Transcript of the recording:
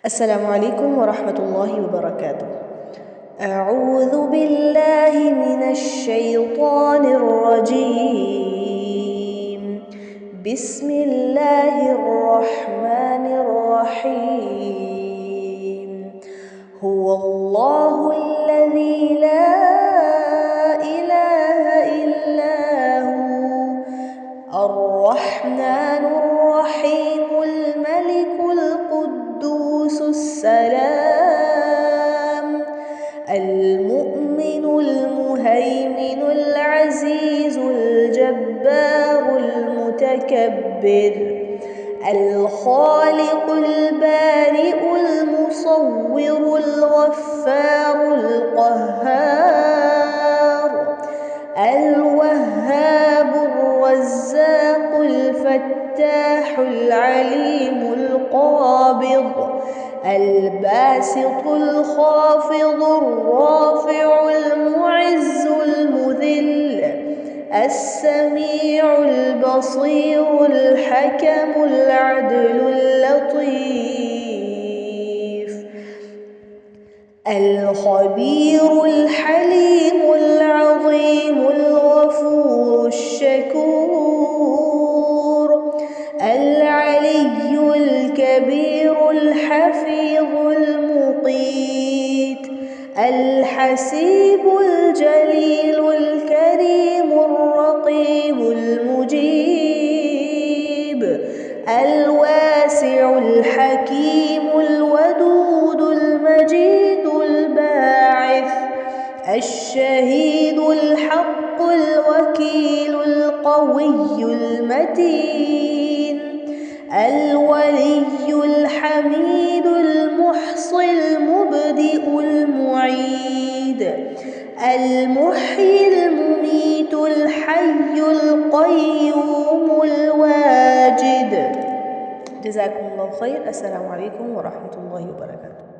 السلام عليكم ورحمة الله وبركاته. أعوذ بالله من الشيطان الرجيم. بسم الله الرحمن الرحيم. هو الله الذي لا إله إلا هو الرحمن الرحيم الملك القدوس السلام المؤمن المهيمن العزيز الجبار المتكبر الخالق البارئ المصور الغفار القهار الوهاب الرزاق الفتاح العليم القابض الباسط الخافض الرافع المعز المذل السميع البصير الحكم العدل اللطيف الخبير الحليم العظيم الغفور الشكور العلي الكبير الحفيظ المقيت الحسيب الجليل الكريم الرقيب المجيب الواسع الحكيم الودود المجيد الباعث الشهيد الحق الوكيل القوي المتين الولي الحميد المحصي المبدئ المعيد المحيي المميت الحي القيوم الواجد. جزاكم الله خير. السلام عليكم ورحمة الله وبركاته.